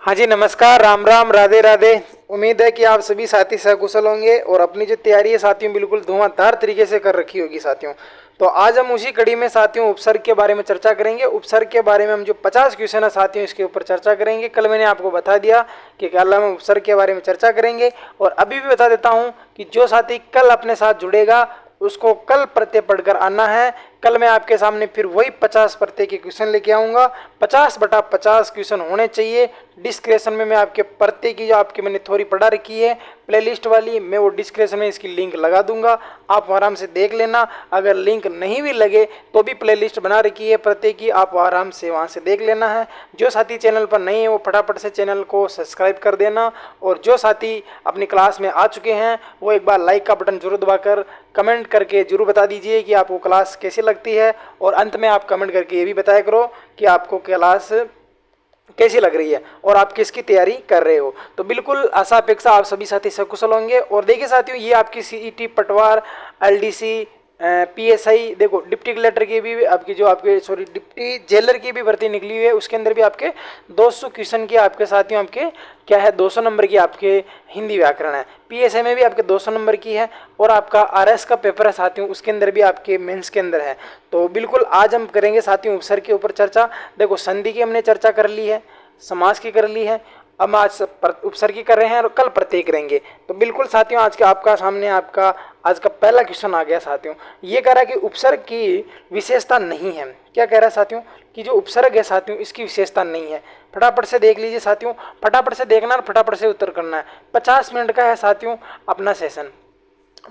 हाँ जी, नमस्कार, राम राम, राधे राधे। उम्मीद है कि आप सभी साथी सकुशल होंगे और अपनी जो तैयारी है साथियों बिल्कुल धुआंधार तरीके से कर रखी होगी साथियों। तो आज हम उसी कड़ी में साथियों उपसर्ग के बारे में चर्चा करेंगे। उपसर्ग के बारे में हम जो 50 क्वेश्चन है साथियों इसके ऊपर चर्चा करेंगे। कल मैंने आपको बता दिया कि कल हम उपसर्ग के बारे में चर्चा करेंगे और अभी भी बता देता हूँ कि जो साथी कल अपने साथ जुड़ेगा उसको कल प्रत्यय पढ़कर आना है। कल मैं आपके सामने फिर वही 50 प्रत्यय के क्वेश्चन लेके आऊँगा। 50/50 क्वेश्चन होने चाहिए। डिस्क्रिप्शन में मैं आपके प्रत्यय की जो आपकी मैंने थोड़ी पढ़ा रखी है प्लेलिस्ट वाली, मैं वो डिस्क्रिप्शन में इसकी लिंक लगा दूंगा, आप आराम से देख लेना। अगर लिंक नहीं भी लगे तो भी प्लेलिस्ट बना रखी है प्रत्यय की, आप आराम से वहाँ से देख लेना है। जो साथी चैनल पर नहीं है वो फटाफट से चैनल को सब्सक्राइब कर देना, और जो साथी अपनी क्लास में आ चुके हैं वो एक बार लाइक का बटन जरूर दबाकर कमेंट करके जरूर बता दीजिए कि आपको क्लास कैसी लगती है। और अंत में आप कमेंट करके ये भी बताया करो कि आपको क्लास कैसी लग रही है और आप किसकी तैयारी कर रहे हो। तो बिल्कुल आशा अपेक्षा आप सभी साथी सकुशल होंगे। और देखिए साथियों, ये आपकी सीईटी, पटवार, एलडीसी, पीएसआई, देखो डिप्टी कलेक्टर की भी आपकी जो आपके डिप्टी जेलर की भी भर्ती निकली हुई है, उसके अंदर भी आपके 200 क्वेश्चन की आपके साथियों आपके क्या है 200 नंबर की आपके हिंदी व्याकरण है। पीएसआई में भी आपके 200 नंबर की है और आपका आरएस का पेपर है साथियों, उसके अंदर भी आपके मेंस के अंदर है। तो बिल्कुल आज हम करेंगे साथियों उपसर्ग के ऊपर चर्चा। देखो संधि की हमने चर्चा कर ली है, समास की कर ली है, अब आज उपसर्ग की कर रहे हैं और कल प्रत्यय करेंगे। तो बिल्कुल साथियों आज के आपका सामने आपका आज का पहला क्वेश्चन आ गया साथियों। ये कह रहा है कि उपसर्ग की विशेषता नहीं है। क्या कह रहा है साथियों कि जो उपसर्ग है साथियों इसकी विशेषता नहीं है। फटाफट से देख लीजिए साथियों, फटाफट से देखना और फटाफट से उत्तर करना है। 50 मिनट का है साथियों अपना सेशन।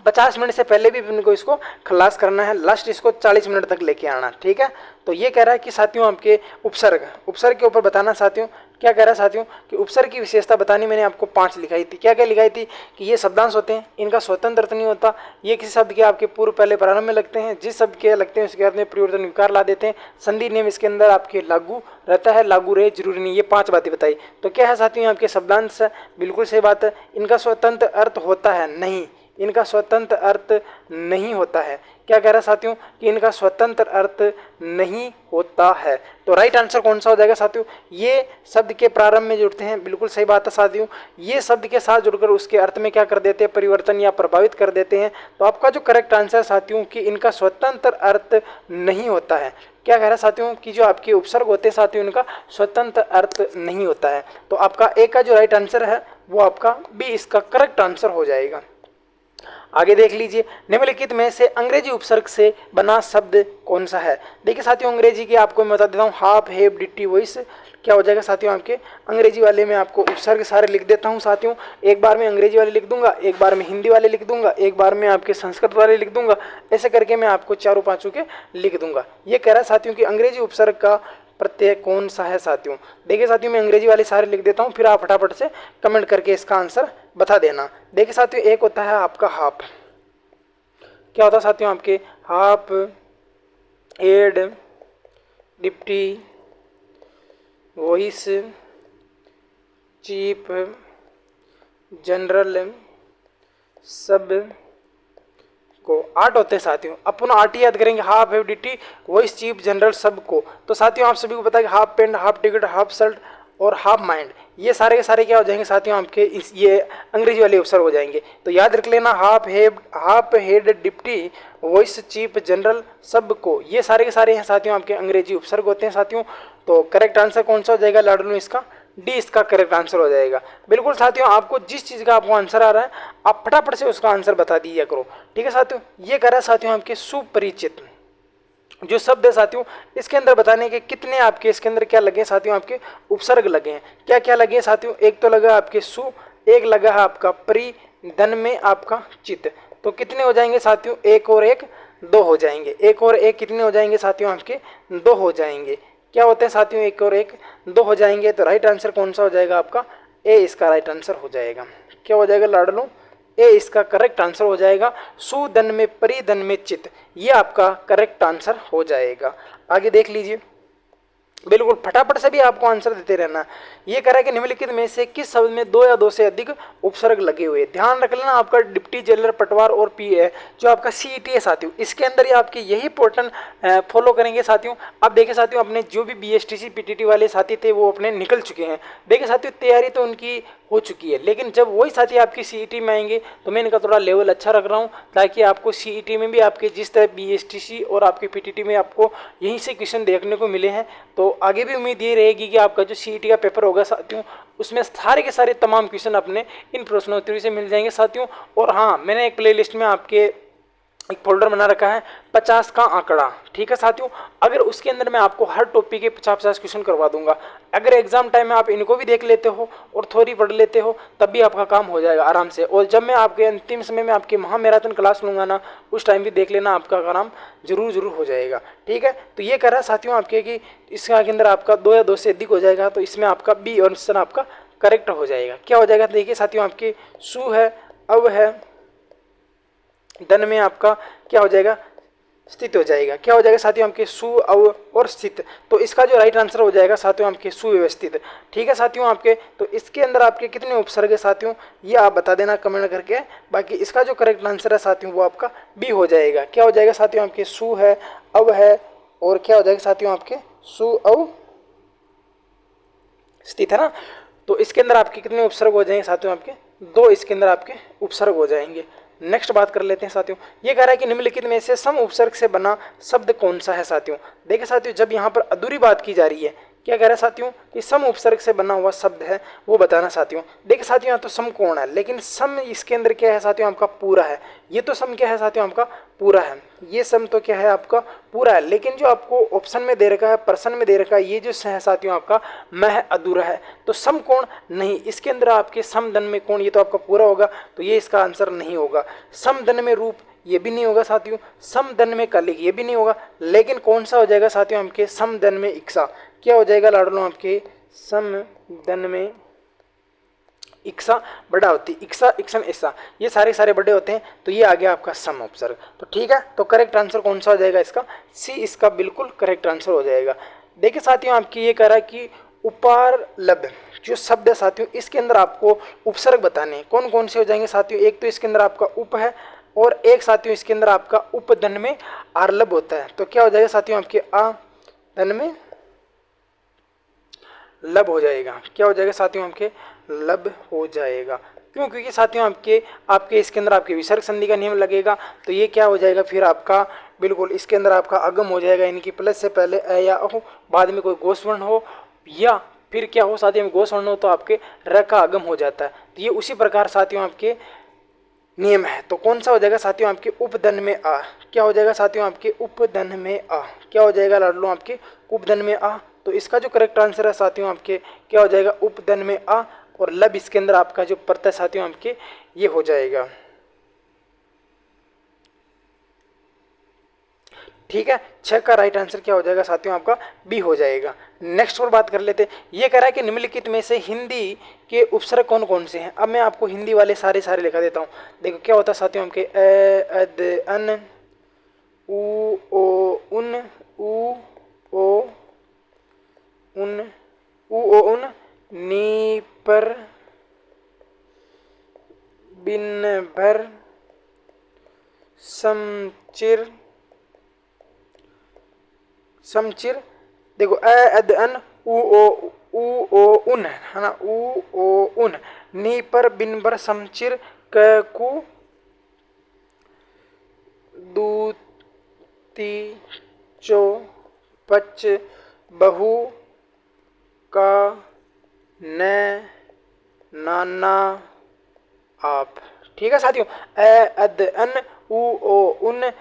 50 मिनट से पहले भी इनको इसको खलास करना है, लास्ट इसको 40 मिनट तक लेके आना, ठीक है। तो ये कह रहा है कि साथियों आपके उपसर्ग के ऊपर बताना साथियों। क्या कह रहा है साथियों कि उपसर्ग की विशेषता बतानी, मैंने आपको 5 लिखाई थी। क्या क्या लिखाई थी कि ये शब्दांश होते हैं, इनका स्वतंत्र अर्थ नहीं होता, ये किसी शब्द के आपके पूर्व पहले प्रारंभ में लगते हैं, जिस शब्द के लगते हैं उसके अर्थ में परिवर्तन विकार ला देते हैं, संधि नियम इसके अंदर आपके लागू रहता है, लागू रहे जरूरी नहीं। ये 5 बातें बताई। तो क्या है साथियों आपके शब्दांश, बिल्कुल सही बात है। इनका स्वतंत्र अर्थ होता है नहीं, इनका स्वतंत्र अर्थ नहीं होता है। क्या कह रहा है साथियों कि इनका स्वतंत्र अर्थ नहीं होता है। तो राइट आंसर कौन सा हो जाएगा साथियों, ये शब्द के प्रारंभ में जुड़ते हैं, बिल्कुल सही बात है साथियों। ये शब्द के साथ जुड़कर उसके अर्थ में क्या कर देते हैं, परिवर्तन या प्रभावित कर देते हैं। तो आपका जो करेक्ट आंसर है साथियों कि इनका स्वतंत्र अर्थ नहीं होता है। क्या कह रहा है साथियों कि जो आपके उपसर्ग होते हैं साथियों इनका स्वतंत्र अर्थ नहीं होता है। तो आपका ए का जो राइट आंसर है वो आपका बी इसका करेक्ट आंसर हो जाएगा। आगे देख लीजिए, निम्नलिखित में से अंग्रेजी उपसर्ग से बना शब्द कौन सा है। देखिए साथियों अंग्रेजी की आपको मैं बता देता हूँ, हाफ, हैव, डिटी, वॉइस। क्या हो जाएगा साथियों आपके अंग्रेजी वाले में आपको उपसर्ग सारे लिख देता हूँ साथियों। एक बार में अंग्रेजी वाले लिख दूंगा, एक बार में हिंदी वाले लिख दूंगा, एक बार में आपके संस्कृत वाले लिख दूंगा, ऐसे करके मैं आपको चारों पांचों के लिख दूंगा। ये कह रहा है साथियों कि अंग्रेजी उपसर्ग का प्रत्यय कौन सा है साथियों। देखिए साथियों मैं अंग्रेजी वाले सारे लिख देता हूँ, फिर आप फटाफट से कमेंट करके इसका आंसर बता देना। देखिए साथियों एक होता है आपका हाफ। क्या होता है साथियों आपके हाफ, एड, डिप्टी, वॉइस, चीफ, जनरल, सब को 8 होते हैं साथियों। अपन 8 ही याद करेंगे, हाफ, हैव, डिटी, वॉइस, चीफ, जनरल, सब को। तो साथियों आप सभी को पता है कि half pant, half ticket, half shirt और हाफ माइंड, ये सारे के सारे क्या हो जाएंगे साथियों आपके ये अंग्रेजी वाले उपसर्ग हो जाएंगे। तो याद रख लेना half, head, deputy, voice, chief, general, सब को, ये सारे के सारे हैं साथियों आपके अंग्रेजी उपसर्ग होते हैं साथियों। तो करेक्ट आंसर कौन सा हो जाएगा लाडलू, इसका डी इसका करेक्ट आंसर हो जाएगा। बिल्कुल साथियों आपको जिस चीज़ का आपको आंसर आ रहा है आप फटाफट से उसका आंसर बता दीजिए करो, ठीक है साथियों। ये कह रहा है साथियों आपके सुपरिचित जो शब्द है साथियों इसके अंदर बताने के कितने आपके इसके अंदर क्या लगे साथियों आपके उपसर्ग लगे हैं। क्या क्या लगे हैं साथियों, एक तो लगा आपके सु, एक लगा है आपका परि, धन में आपका चित। तो कितने हो जाएंगे साथियों, एक और एक 2 हो जाएंगे। एक और एक कितने हो जाएंगे साथियों आपके 2 हो जाएंगे। क्या होते हैं साथियों, एक और एक 2 हो जाएंगे। तो राइट आंसर कौन सा हो जाएगा आपका ए इसका राइट आंसर हो जाएगा। क्या हो जाएगा लाडलो, ए इसका करेक्ट आंसर हो जाएगा। सुधन में परिधन में चित, ये आपका करेक्ट आंसर हो जाएगा। आगे देख लीजिए, बिल्कुल फटाफट से भी आपको आंसर देते रहना। ये कह रहा है कि निम्नलिखित में से किस शब्द में दो या दो से अधिक उपसर्ग लगे हुए। ध्यान रख लेना, आपका डिप्टी, जेलर, पटवार और पी है जो आपका सीईटी है साथियों, इसके अंदर ही आपके यही पैटर्न फॉलो करेंगे साथियों। अब देखिए साथियों, अपने जो भी बीएसटीसी पीटीटी वाले साथी थे वो अपने निकल चुके हैं। देखिए साथियों, तैयारी तो उनकी हो चुकी है, लेकिन जब वही साथी आपकी सीईटी में आएंगे तो मैं इनका थोड़ा लेवल अच्छा रख रहा हूँ, ताकि आपको सीईटी में भी आपके जिस तरह बीएसटीसी और आपके पीटीटी में आपको यहीं से क्वेश्चन देखने को मिले हैं, तो आगे भी उम्मीद ये रहेगी कि आपका जो सीईटी का पेपर होगा साथियों, उसमें सारे के सारे तमाम क्वेश्चन अपने इन प्रश्नोत्तरी से मिल जाएंगे साथियों। और हाँ, मैंने एक प्लेलिस्ट में आपके एक फोल्डर बना रखा है 50 का आंकड़ा, ठीक है साथियों। अगर उसके अंदर मैं आपको हर टॉपिक के 50-50 क्वेश्चन करवा दूंगा। अगर एग्जाम टाइम में आप इनको भी देख लेते हो और थोड़ी पढ़ लेते हो, तब भी आपका काम हो जाएगा आराम से। और जब मैं आपके अंतिम समय में आपकी महामैराथन क्लास लूंगा ना, उस टाइम भी देख लेना, आपका काम जरूर हो जाएगा, ठीक है। तो ये कह रहा है साथियों आपके कि इसके अंदर आपका 2 या 2 से अधिक हो जाएगा, तो इसमें आपका बी ऑप्शन आपका करेक्ट हो जाएगा। क्या हो जाएगा, देखिए साथियों, आपके सु है, अव है, धन में आपका क्या हो जाएगा, स्थित हो जाएगा। क्या हो जाएगा साथियों, आपके सु, अव और स्थित। तो इसका जो राइट आंसर हो जाएगा साथियों आपके सुव्यवस्थित, ठीक है साथियों आपके। तो इसके अंदर आपके कितने उपसर्ग है साथियों, ये आप बता देना कमेंट करके। बाकी इसका जो करेक्ट आंसर है साथियों वो आपका बी हो जाएगा। क्या हो जाएगा साथियों, आपके सु है, अव है और क्या हो जाएगा साथियों आपके सु, अव, स्थित, है ना। तो इसके अंदर आपके कितने उपसर्ग हो जाएंगे साथियों, आपके 2 इसके अंदर आपके उपसर्ग हो जाएंगे। नेक्स्ट बात कर लेते हैं साथियों। ये कह रहा है कि निम्नलिखित में से सम उपसर्ग से बना शब्द कौन सा है साथियों। देखिए साथियों, जब यहाँ पर अधूरी बात की जा रही है, क्या कह रहा है साथियों कि सम उपसर्ग से बना हुआ शब्द है वो बताना साथियों। देखिए साथियों, यहाँ तो सम कोण है, लेकिन सम इसके अंदर क्या है साथियों, आपका पूरा है। ये तो सम क्या है साथियों, आपका पूरा है। ये सम तो क्या है, आपका पूरा है। लेकिन जो आपको ऑप्शन में दे रखा है, प्रश्न में दे रखा है, ये जो है साथियों आपका मैं है, अधूरा है। तो सम कोण नहीं, इसके अंदर आपके सम धन में कोण, ये तो आपका पूरा होगा, तो ये इसका आंसर नहीं होगा। सम धन में रूप, ये भी नहीं होगा साथियों। सम धन में कलिक, ये भी नहीं होगा। लेकिन कौन सा हो जाएगा साथियों, आपके सम धन में इक्सा। क्या हो जाएगा लाडलो, आपके सम धन में इक्सा बड़ा होती, इक्सा, इक्सन, ऐसा, ये सारे बड़े होते हैं। तो ये आ गया आपका सम उपसर्ग। तो ठीक है, तो करेक्ट आंसर कौन सा हो जाएगा इसका, सी इसका बिल्कुल करेक्ट आंसर हो जाएगा। देखिए साथियों, आपकी ये कह रहा है कि उपारलब्ध जो शब्द है साथियों, इसके अंदर आपको उपसर्ग बताने हैं। कौन कौन से हो जाएंगे साथियों, एक तो इसके अंदर आपका उप है, और एक साथियों इसके अंदर आपका उपधन में आर्लभ होता है। तो क्या हो जाएगा साथियों, आपके आ धन में लब हो जाएगा। क्या हो जाएगा साथियों, आपके लब हो जाएगा। क्यों, क्योंकि साथियों आपके इसके अंदर आपके विसर्ग संधि का नियम लगेगा। तो ये क्या हो जाएगा फिर आपका, बिल्कुल इसके अंदर आपका अगम हो जाएगा, यानी कि प्लस से पहले अ या अ हो, बाद में कोई गोस्वर्ण हो, या फिर क्या हो साथियों, गोस्वर्ण हो तो आपके र का अगम हो जाता है। तो ये उसी प्रकार साथियों आपके नियम है। तो कौन सा हो जाएगा साथियों, आपके उपधन में आ। क्या हो जाएगा साथियों, आपके उपधन में आ। क्या हो जाएगा लाडलो, आपके उपधन में आ। तो इसका जो करेक्ट आंसर है साथियों, आपके क्या हो जाएगा, उपधन में आ, और लब इसके अंदर आपका जो प्रत्यय साथियों आपके ये हो जाएगा। ठीक है, 6 का राइट आंसर क्या हो जाएगा साथियों, आपका बी हो जाएगा। नेक्स्ट पर बात कर लेते हैं। ये कह रहा है कि निम्नलिखित में से हिंदी के उपसर्ग कौन कौन से हैं। अब मैं आपको हिंदी वाले सारे लिखा देता हूँ। देखो क्या होता है साथियों, आपके अ, अद, अन, उ, ओ, उन, उ, ओ, उन, उ, ओ, उन, नी, पर, बिन, भर, समचिर, समचिर। देखो अ, अद, अन, उ, ओ, उन, है ना, उ, ओ, उन, नी, पर, बिन, बर, समचिर, क, कु, दू, ती, चो, पच, बहु, का, न, नाना, आप। ठीक है साथियों, अ, अद, अन, उ, ओ, उन,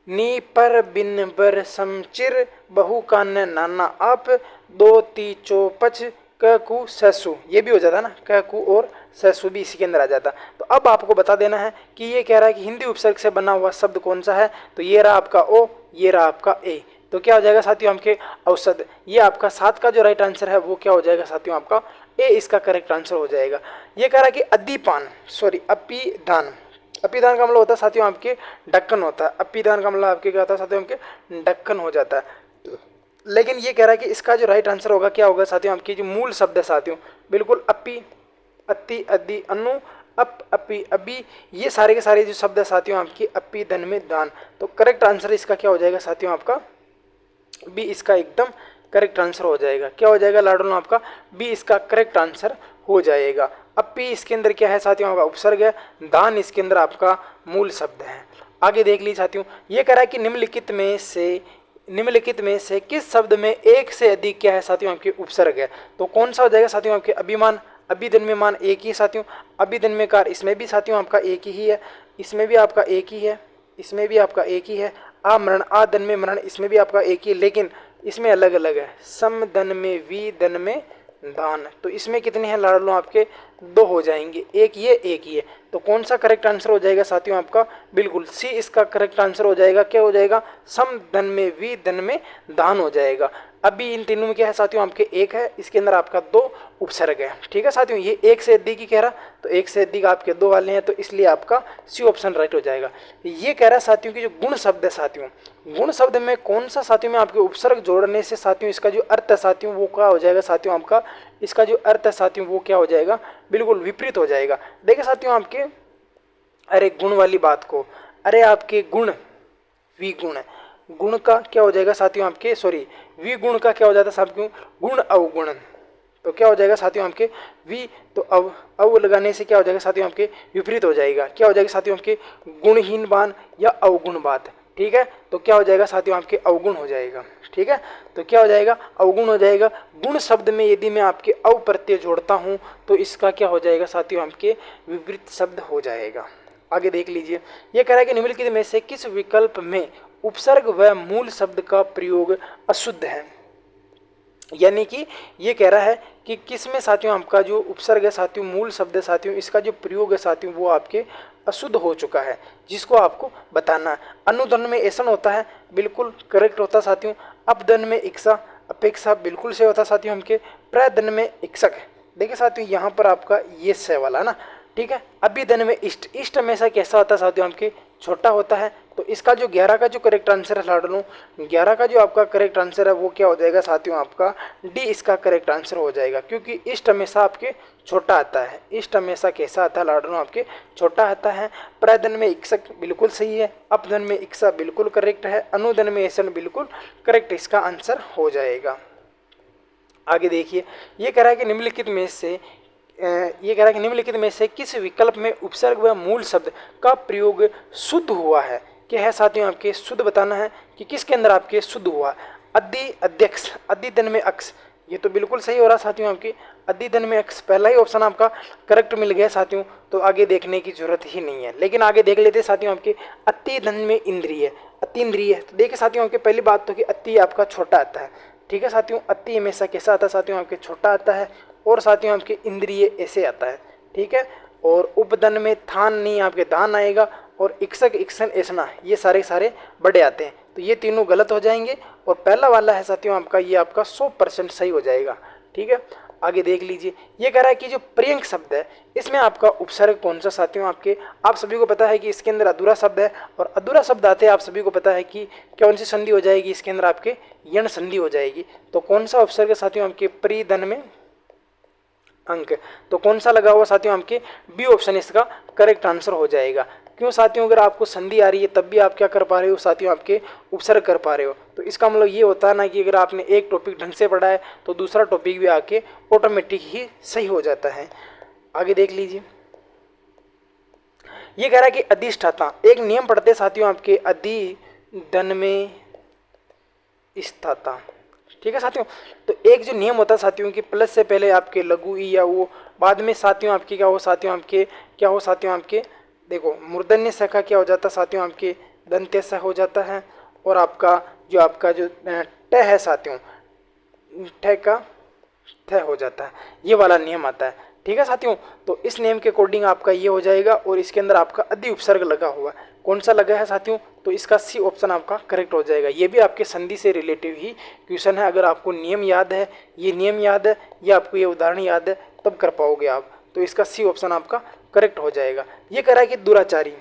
नी, पर, बिन, बर, समचिर, बहु, का, न, नाना, आप, दो, ती, चो, पच, क, कु, ससु। ये भी हो जाता ना, क, कु और ससु भी इसी के अंदर आ जाता। तो अब आपको बता देना है कि ये कह रहा है कि हिंदी उपसर्ग से बना हुआ शब्द कौन सा है। तो ये रहा आपका ओ, ये रहा आपका ए। तो क्या हो जाएगा साथियों, आपके औसत। ये आपका 7 का जो राइट आंसर है वो क्या हो जाएगा साथियों, आपका ए इसका करेक्ट आंसर हो जाएगा। ये कह रहा है कि अदीपान, सॉरी अपिदान, अपिदान का मतलब होता है साथियों आपके ढक्कन होता है। अपिदान का मतलब आपके क्या होता है साथियों, आपके ढक्कन हो जाता है। लेकिन ये कह रहा है कि इसका जो राइट आंसर होगा क्या होगा साथियों, आपकी जो मूल शब्द है साथियों, बिल्कुल अपी, अति, अदि, अनु, अप, अपी, अभी, ये सारे के सारे जो शब्द है साथियों आपकी अपी, धन में दान। तो करेक्ट आंसर इसका क्या हो जाएगा साथियों, आपका बी इसका एकदम करेक्ट आंसर हो जाएगा। क्या हो जाएगा लाडों, आपका बी इसका करेक्ट आंसर हो जाएगा। अपी इसके अंदर क्या है साथियों, आपका उपसर्ग है, दान इसके अंदर आपका मूल शब्द है। आगे देख लीजिए साथियों, ये कह रहा है कि निम्नलिखित में से किस शब्द में एक से अधिक क्या है साथियों, आपके उपसर्ग है। तो कौन सा हो जाएगा साथियों, आपके अभिमान, अभिधन में मान एक ही है साथियों, अभिधन में कार, इसमें भी साथियों आपका एक ही है, इसमें भी आपका एक ही है, इसमें भी आपका एक ही है। आमरण, आधन में मरण, इसमें भी आपका एक ही है, लेकिन इसमें अलग अलग है। सम धन में वी, धन में दान। तो इसमें कितने हैं लाडलो, आपके दो हो जाएंगे, एक ये एक ये। तो कौन सा करेक्ट आंसर हो जाएगा साथियों, आपका बिल्कुल सी इसका करेक्ट आंसर हो जाएगा। क्या हो जाएगा, सम धन में वी, धन में दान हो जाएगा। अभी इन तीनों में क्या है साथियों, आपके एक है, इसके अंदर आपका दो उपसर्ग है। ठीक है साथियों, ये एक से अधिक ही कह रहा, तो एक से अधिक आपके दो वाले हैं, तो इसलिए आपका सी ऑप्शन राइट हो जाएगा। ये कह रहा है साथियों कि जो गुण शब्द है साथियों, गुण शब्द में कौन सा साथियों में आपके उपसर्ग जोड़ने से साथियों इसका जो अर्थ है साथियों वो क्या हो जाएगा साथियों, आपका इसका जो अर्थ है साथियों वो क्या हो जाएगा, बिल्कुल विपरीत हो जाएगा। देखिए साथियों, आपके अरे गुण वाली बात को, अरे आपके गुण विगुण, गुण का क्या हो जाएगा साथियों, आपके सॉरी विगुण का क्या हो जाता है साथियों, गुण अवगुण। तो क्या हो जाएगा साथियों, आपके वि, तो अव लगाने से क्या हो जाएगा साथियों, आपके विपरीत हो जाएगा। क्या हो जाएगा साथियों, आपके गुणहीन बान या अवगुण बात। ठीक है, तो क्या हो जाएगा साथियों, आपके अवगुण हो जाएगा। ठीक है, तो क्या हो जाएगा, अवगुण हो जाएगा। गुण शब्द में यदि मैं आपके अव प्रत्यय जोड़ता हूं तो इसका क्या हो जाएगा साथियों, आपके विपरीत शब्द हो जाएगा। आगे देख लीजिए, ये कह रहा है कि निम्नलिखित में से किस विकल्प में उपसर्ग व मूल शब्द का प्रयोग अशुद्ध है। यानी कि ये कह रहा है कि किस में साथियों आपका जो उपसर्ग है साथियों, मूल शब्द है साथियों, इसका जो प्रयोग है साथियों वो आपके अशुद्ध हो चुका है, जिसको आपको बताना है। अनुधन में ऐसा होता है, बिल्कुल करेक्ट होता साथियों। अपधन में इक्सा, अपेक्षा बिल्कुल से होता साथियों हमके। प्रधन में इक्सक है। देखिए साथियों यहाँ पर आपका ये से वाला ना, ठीक है। अभिधन में इष्ट, इष्ट हमेशा कैसा होता है साथियों, आपके छोटा होता है। तो इसका जो 11 का जो करेक्ट आंसर है लाडलो, 11 का जो आपका करेक्ट आंसर है वो क्या हो जाएगा साथियों, आपका डी इसका करेक्ट आंसर हो जाएगा। क्योंकि इष्ट हमेशा आपके छोटा आता है, इष्ट हमेशा कैसा आता है लाडलो, आपके छोटा आता है। प्रधन में इक्सक बिल्कुल सही है, अपधन में इक्सा बिल्कुल करेक्ट है, अनुधन में ऐसन बिल्कुल करेक्ट इसका आंसर हो जाएगा। आगे देखिए, ये कह रहा है कि निम्नलिखित में से किस विकल्प में उपसर्ग व मूल शब्द का प्रयोग शुद्ध हुआ है। क्या है साथियों, आपके शुद्ध बताना है कि किसके अंदर आपके शुद्ध हुआ। अद्धि, अध्यक्ष, अद्धिधन में अक्ष, ये तो बिल्कुल सही हो रहा साथियों, आपके अद्धिधन में अक्ष पहला ही ऑप्शन आपका करेक्ट मिल गया साथियों। तो आगे देखने की जरूरत ही नहीं है, लेकिन आगे देख लेते साथियों, आपके अतिधन में इंद्रिय, अतीन्द्रिय। तो देखिए साथियों, आपके पहली बात तो कि अति आपका छोटा आता है। ठीक है साथियों, अति हमेशा कैसा आता है साथियों, आपके छोटा आता है। और साथियों आपके इंद्रिय ऐसे आता है। ठीक है, और उपधन में थान नहीं, आपके दान आएगा। और इक्सक, इक्सन, ऐसना, ये सारे बड़े आते हैं। तो ये तीनों गलत हो जाएंगे। और पहला वाला है साथियों आपका, ये आपका 100% सही हो जाएगा। ठीक है, आगे देख लीजिए, ये कह रहा है कि जो पर्यंक शब्द है इसमें आपका उपसर्ग कौन सा साथियों, आपके आप सभी को पता है कि इसके अंदर अधूरा शब्द है। और अधूरा शब्द आते हैं आप सभी को पता है कि कौन सी संधि हो जाएगी, इसके अंदर आपके यण संधि हो जाएगी। तो कौन सा उपसर्ग है साथियों, आपके परिधन में अंक। तो कौन सा लगा हुआ साथियों, आपके बी ऑप्शन इसका करेक्ट आंसर हो जाएगा। क्यों साथियों, अगर आपको संधि आ रही है तब भी आप क्या कर पा रहे हो साथियों, आपके उपसर्ग कर पा रहे हो। तो इसका मतलब ये होता है ना कि अगर आपने एक टॉपिक ढंग से पढ़ा है तो दूसरा टॉपिक भी आके ऑटोमेटिक ही सही हो जाता है। आगे देख लीजिए, ये कह रहा है कि अधिष्ठाता, एक नियम पढ़ते साथियों आपके, अधिधन में स्थाता। ठीक है साथियों, तो एक जो नियम होता है साथियों की, प्लस से पहले आपके लघु ई या वो, बाद में साथियों आपकी क्या हो साथियों, आपके क्या हो साथियों, आपके देखो मूर्धन्य स का क्या हो जाता है साथियों, आपके दंत्य स हो जाता है। और आपका जो ट है साथियों, ठ का थ हो जाता है, ये वाला नियम आता है। ठीक है साथियों, तो इस नियम के अकॉर्डिंग आपका ये हो जाएगा। और इसके अंदर आपका अधि उपसर्ग लगा हुआ है, कौन सा लगा है साथियों, तो इसका सी ऑप्शन आपका करेक्ट हो जाएगा। ये भी आपके संधि से रिलेटिव ही क्वेश्चन है। अगर आपको नियम याद है, ये नियम याद है, या आपको ये उदाहरण याद है, तब कर पाओगे आप। तो इसका सी ऑप्शन आपका करेक्ट हो जाएगा। ये कह रहा है कि दुराचारी,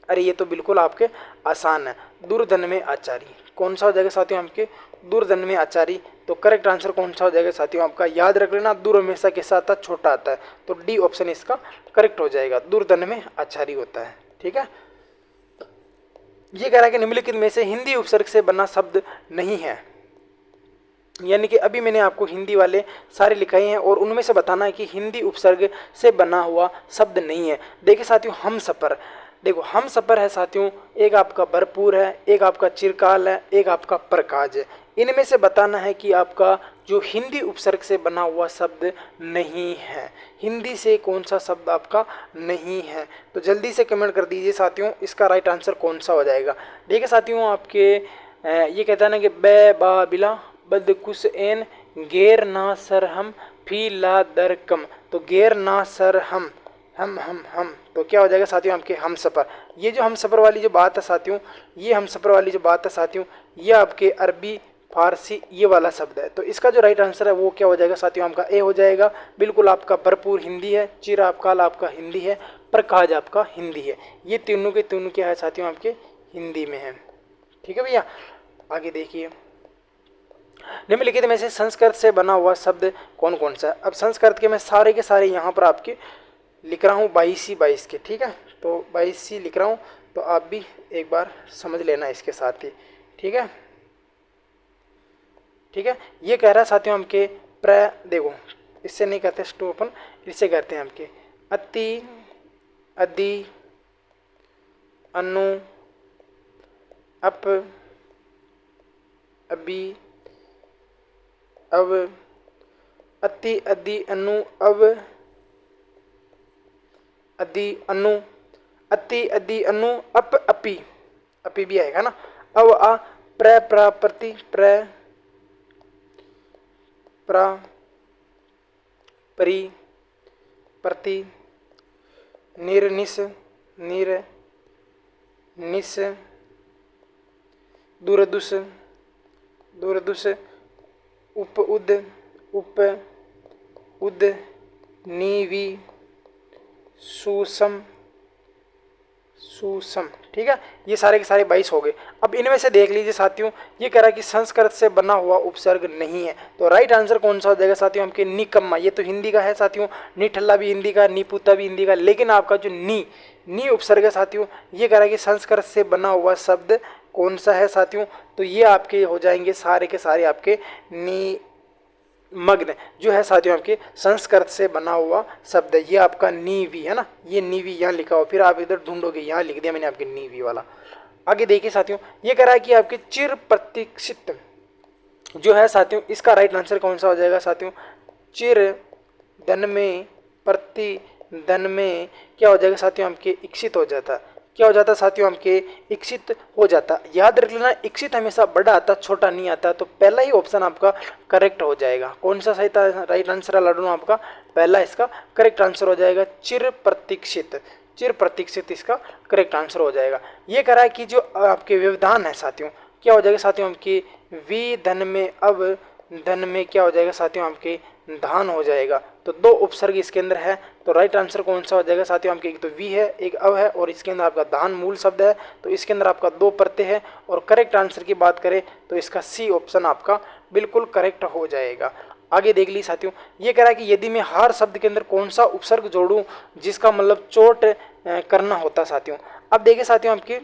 अरे ये तो बिल्कुल आपके आसान है, दुर्धन में आचारी। कौन सा हो जाएगा साथियों, आपके दूरधन में आचारी। तो करेक्ट आंसर कौन सा हो जाएगा साथियों आपका, याद रख लेना, दूर हमेशा कैसा आता है, छोटा आता है। तो डी ऑप्शन इसका करेक्ट हो जाएगा, दूरधन में आचारी होता है। ठीक है, ये कह रहा है कि निम्नलिखित में से हिंदी उपसर्ग से बना शब्द नहीं है। यानी कि अभी मैंने आपको हिंदी वाले सारे लिखाए हैं और उनमें से बताना है कि हिंदी उपसर्ग से बना हुआ शब्द नहीं है। देखिए साथियों, हम सफ़र, देखो हम सफ़र है साथियों, एक आपका भरपूर है, एक आपका चिरकाल है, एक आपका प्रकाश है। इनमें से बताना है कि आपका जो हिंदी उपसर्ग से बना हुआ शब्द नहीं है, हिंदी से कौन सा शब्द आपका नहीं है। तो जल्दी से कमेंट कर दीजिए साथियों, इसका राइट आंसर कौन सा हो जाएगा। देखिए साथियों, आपके ये कहता है ना कि बे बा बिला बद कुस एन गेर ना सर हम फी ला दर कम। तो गेर ना सर हम तो क्या हो जाएगा साथियों आपके हम सफ़र। ये जो हम सफ़र वाली जो बात है साथियों, ये हम सफ़र वाली जो बात है साथियों, ये आपके अरबी फारसी ये वाला शब्द है। तो इसका जो राइट आंसर है वो क्या हो जाएगा साथियों आपका ए हो जाएगा। बिल्कुल आपका भरपूर हिंदी है, चिर आपकाल आपका हिंदी है, प्रकाश आपका हिंदी है। ये तीनों के तीनों क्या है साथियों आपके हिंदी में है। ठीक है भैया, आगे देखिए, निम्नलिखित में से संस्कृत से बना हुआ शब्द कौन कौन सा है। अब संस्कृत के मैं सारे के सारे यहाँ पर आपके लिख रहा हूँ 22 के। ठीक है, तो 22 लिख रहा हूँ, तो आप भी एक बार समझ लेना इसके साथ ही। ठीक है, ठीक है, ये कह रहा है साथियों हमके देखो इससे नहीं कहते स्टोपन, इससे कहते हैं हमके अति, अदि, अनु, अप, अभी, अब, अति, अदि, अनु, अब, अदि, अनु, अति, अदि, अनु, अप, अपी, अपी भी आएगा ना, अव, आ, प्र, प्रा, प्रति, प्र, प्रा, परि, प्रति, निर, निस, निर, निस, दूरदुस, दूरदुस, उप, उद, उप, उद, नीवी, सुसम, सुसम। ठीक है, ये सारे के सारे 22 हो गए। अब इनमें से देख लीजिए साथियों, ये कह रहा है कि संस्कृत से बना हुआ उपसर्ग नहीं है। तो राइट आंसर कौन सा हो जाएगा साथियों आपके निकम्मा। ये तो हिंदी का है साथियों, निठल्ला भी हिंदी का, नीपुता भी हिंदी का, लेकिन आपका जो नी उपसर्ग है साथियों, ये कह रहा है कि संस्कृत से बना हुआ शब्द कौन सा है साथियों। तो ये आपके हो जाएंगे सारे के सारे आपके मग्न जो है साथियों आपके संस्कृत से बना हुआ शब्द है। ये आपका नीवी है ना, ये नीवी यहाँ लिखा हो, फिर आप इधर ढूंढोगे, यहाँ लिख दिया मैंने आपके नीवी वाला। आगे देखिए साथियों, ये कह रहा है कि आपके चिर प्रतीक्षित जो है साथियों, इसका राइट आंसर कौन सा हो जाएगा साथियों, चिर धन में प्रति धन में क्या हो जाएगा साथियों आपके इच्छित हो जाता है। क्या हो जाता है साथियों आपके इच्छित हो जाता। याद रख लेना, इच्छित हमेशा बड़ा आता, छोटा नहीं आता। तो पहला ही ऑप्शन आपका करेक्ट हो जाएगा। कौन सा सही था राइट आंसर है लाडू आपका, पहला इसका करेक्ट आंसर हो जाएगा चिर प्रतीक्षित। चिर प्रतीक्षित इसका करेक्ट आंसर हो जाएगा। ये कह रहा है कि जो आपके व्यवधान है साथियों, क्या हो जाएगा साथियों आपके वी धन में अब धन में क्या हो जाएगा साथियों आपके धान हो जाएगा। तो दो उपसर्ग इसके अंदर है। तो राइट आंसर कौन सा हो जाएगा साथियों आपके, एक तो वी है, एक अव है, और इसके अंदर आपका धान मूल शब्द है। तो इसके अंदर आपका दो प्रत्यय है। और करेक्ट आंसर की बात करें तो इसका सी ऑप्शन आपका बिल्कुल करेक्ट हो जाएगा। आगे देख ली साथियों, ये कह रहा है कि यदि मैं हर शब्द के अंदर कौन सा उपसर्ग जोड़ूं जिसका मतलब चोट करना होता साथियों। अब देखिए साथियों, आपके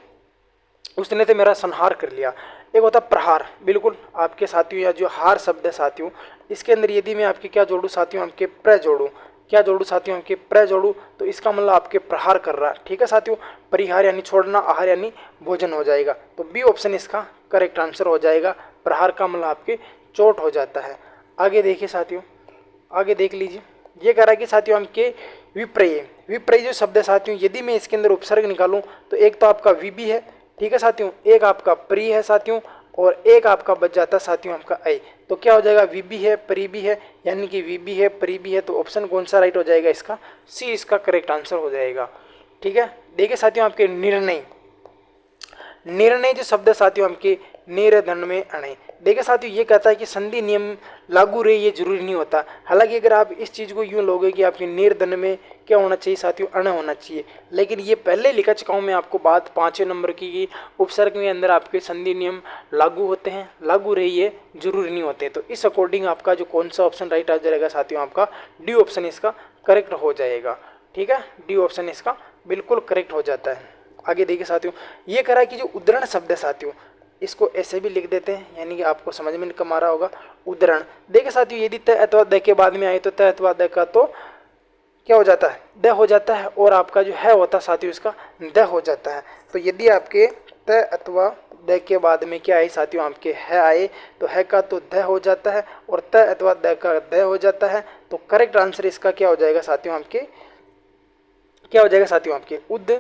उसने तो मेरा संहार कर लिया। एक होता प्रहार, बिल्कुल आपके साथियों, या जो हार शब्द है साथियों, इसके अंदर यदि मैं आपके क्या जोड़ूं साथियों, आपके प्र जोड़ूं, क्या जोड़ूं साथियों, आपके प्र जोड़ूं, तो इसका मतलब आपके प्रहार कर रहा है। ठीक है साथियों, परिहार यानी छोड़ना, आहार यानी भोजन हो जाएगा। तो बी ऑप्शन इसका करेक्ट आंसर हो जाएगा। प्रहार का मतलब आपके चोट हो जाता है। आगे देखिए साथियों, आगे देख लीजिए, ये कह रहा है कि साथियों आपके विप्रय, विप्रय जो शब्द है साथियों, यदि मैं इसके अंदर उपसर्ग निकालूं तो एक तो आपका विभी है, ठीक है साथियों, एक आपका प्री है साथियों, और एक आपका बच जाता साथियों आपका ऐ। तो क्या हो जाएगा, विभी है, प्री भी है, यानी कि विभी है, प्री भी है। तो ऑप्शन कौन सा राइट हो जाएगा इसका, सी इसका करेक्ट आंसर हो जाएगा। ठीक है, देखिए साथियों आपके निर्णय, निर्णय जो शब्द है साथियों आपके निर्धन में अणे, देखिए साथियों, ये कहता है कि संधि नियम लागू रहे ये जरूरी नहीं होता। हालांकि अगर आप इस चीज़ को यूँ लोगे कि आपके निर्धन में क्या होना चाहिए साथियों, अण होना चाहिए, लेकिन ये पहले लिखा चुका हूँ मैं आपको बात 5वें नंबर की कि उपसर्ग में अंदर आपके संधि नियम लागू होते हैं, लागू रहे ये जरूरी नहीं होते। तो इस अकॉर्डिंग आपका जो कौन सा ऑप्शन राइट आ जाएगा साथियों, आपका डी ऑप्शन इसका करेक्ट हो जाएगा। ठीक है, डी ऑप्शन इसका बिल्कुल करेक्ट हो जाता है। आगे देखिए साथियों, ये कह रहा है कि जो उद्धरण शब्द है साथियों, इसको ऐसे भी लिख देते हैं, यानी कि आपको समझ में कम आ रहा होगा। उद्धरण, देखिए साथियों, यदि त अथवा द के बाद में आए तो त अथवा द का तो क्या हो जाता है, द हो जाता है, और आपका जो है होता है साथियों इसका द हो जाता है। तो यदि आपके त अथवा द के बाद में क्या आए साथियों, आपके है आए, तो है का तो द हो जाता है और त अथवा द का द हो जाता है। तो करेक्ट आंसर इसका क्या हो जाएगा साथियों, आपके क्या हो जाएगा साथियों, आपके उद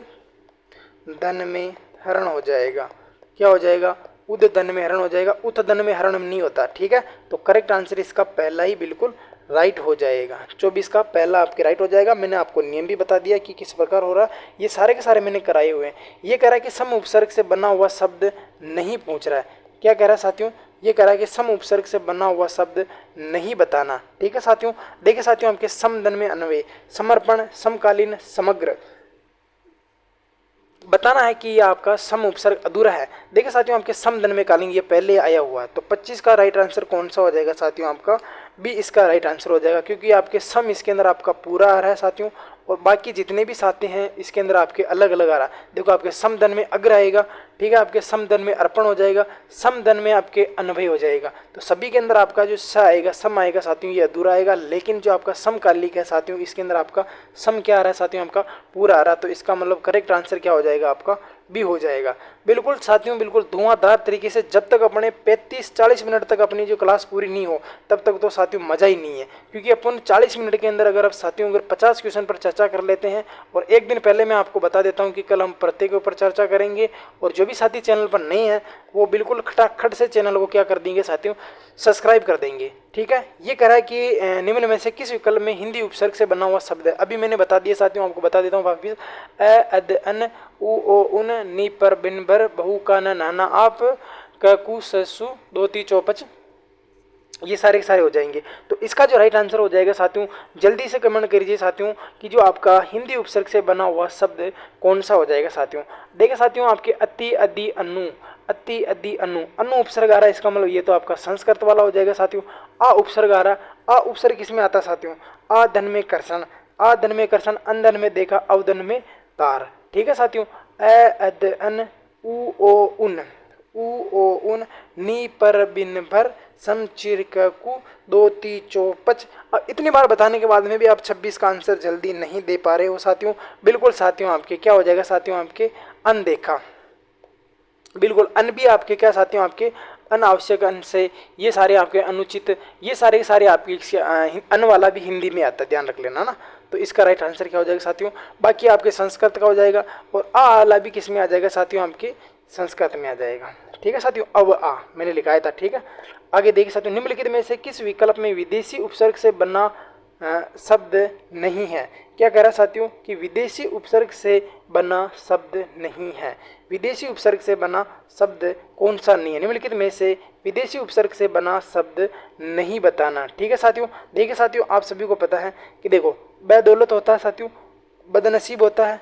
धन में हरण हो जाएगा। क्या हो जाएगा, उद धन में हरण हो जाएगा, उत धन में हरण नहीं होता। ठीक है, तो करेक्ट आंसर इसका पहला ही बिल्कुल राइट हो जाएगा। 24 का पहला आपके राइट हो जाएगा। मैंने आपको नियम भी बता दिया कि किस प्रकार हो रहा, ये सारे के सारे मैंने कराए हुए हैं। ये कह रहा है कि सम उपसर्ग से बना हुआ शब्द नहीं पूछ रहा है। क्या कह रहा है साथियों, ये कह रहा है कि सम उपसर्ग से बना हुआ शब्द नहीं बताना। ठीक है साथियों, देखिए साथियों, आपके समधन में अन्वय, समर्पण, समकालीन, समग्र बताना है कि ये आपका सम उपसर्ग अधूरा है। देखिए साथियों, आपके समधन में कालीन ये पहले आया हुआ है। तो 25 का राइट आंसर कौन सा हो जाएगा साथियों, आपका बी इसका राइट आंसर हो जाएगा, क्योंकि आपके सम इसके अंदर आपका पूरा आ रहा है साथियों, और बाकी जितने भी साथी हैं इसके अंदर आपके अलग अलग आ रहा है। देखो, आपके समधन में अग्र आएगा, ठीक है, आपके समधन में अर्पण हो जाएगा, समधन में आपके अन्वय हो जाएगा। तो सभी के अंदर आपका जो स आएगा, सम आएगा साथियों, ये अधूरा आएगा। लेकिन जो आपका समकालिक है साथियों, इसके अंदर आपका सम क्या आ रहा है साथियों, आपका पूरा आ रहा है। तो इसका मतलब करेक्ट आंसर क्या हो जाएगा, आपका भी हो जाएगा। बिल्कुल साथियों, बिल्कुल धुआंधार तरीके से जब तक अपने 35-40 मिनट तक अपनी जो क्लास पूरी नहीं हो तब तक तो साथियों मज़ा ही नहीं है, क्योंकि अपन 40 मिनट के अंदर अगर आप साथियों अगर 50 क्वेश्चन पर चर्चा कर लेते हैं, और एक दिन पहले मैं आपको बता देता हूं कि कल हम प्रत्येक के ऊपर चर्चा करेंगे, और जो भी साथी चैनल पर नए हैं वो बिल्कुल खटाखट से चैनल को क्या कर देंगे साथियों, सब्सक्राइब कर देंगे। ठीक है, ये कह रहा है कि निम्न में से किस विकल्प में हिंदी उपसर्ग से बना हुआ शब्द है। अभी मैंने बता दिया साथियों, आपको बता देता हूँ वापिस। अ अद अन उ ओ उन नी पर बिन बर बहु का न नाना आप कु ससु दो ती चौपच, ये सारे के सारे हो जाएंगे। तो इसका जो राइट आंसर हो जाएगा साथियों, जल्दी से कमेंट करिए साथियों कि जो आपका हिंदी उपसर्ग से बना हुआ शब्द कौन सा हो जाएगा साथियों। देखिए साथियों, आपके अति अदि अनु, अति अदि अनु, अनु उपसर्ग आ रहा है, इसका मतलब ये तो आपका संस्कृत वाला हो जाएगा साथियों। आ उपसर्ग आ रहा है, आ उपसर्ग किसमें आता है साथियों, आ धन में कर्षण, आ धन में कर्षण, अन धन में देखा, अवधन में तार। ठीक है साथियों, अ अद अन उ ओ उन, उ ओ उन नी पर बिन भर सम चिर कु दो ती चौपच। इतनी बार बताने के बाद में भी आप 26 का आंसर जल्दी नहीं दे पा रहे हो साथियों। बिल्कुल साथियों, आपके क्या हो जाएगा साथियों, आपके अनदेखा, बिल्कुल अन भी आपके क्या साथियों, आपके अनावश्यक अन से, ये सारे आपके अनुचित, ये सारे के सारे आपके अन वाला भी हिंदी में आता है, ध्यान रख लेना ना। तो इसका राइट आंसर क्या हो जाएगा साथियों, बाकी आपके संस्कृत का हो जाएगा, और आ वाला भी किस में आ जाएगा साथियों, आपके संस्कृत में आ जाएगा। ठीक है साथियों, अब आ मैंने लिखाया था। ठीक है, आगे देखिए साथियों, निम्नलिखित में से किस विकल्प में विदेशी उपसर्ग से बना शब्द नहीं है। क्या कह रहा है साथियों कि विदेशी उपसर्ग से बना शब्द नहीं है। विदेशी उपसर्ग से बना शब्द कौन सा नहीं है, निम्नलिखित में से विदेशी उपसर्ग से बना शब्द नहीं बताना। ठीक है साथियों, देखिए साथियों, आप सभी को पता है कि देखो, बेदौलत होता है साथियों, बदनसीब होता है,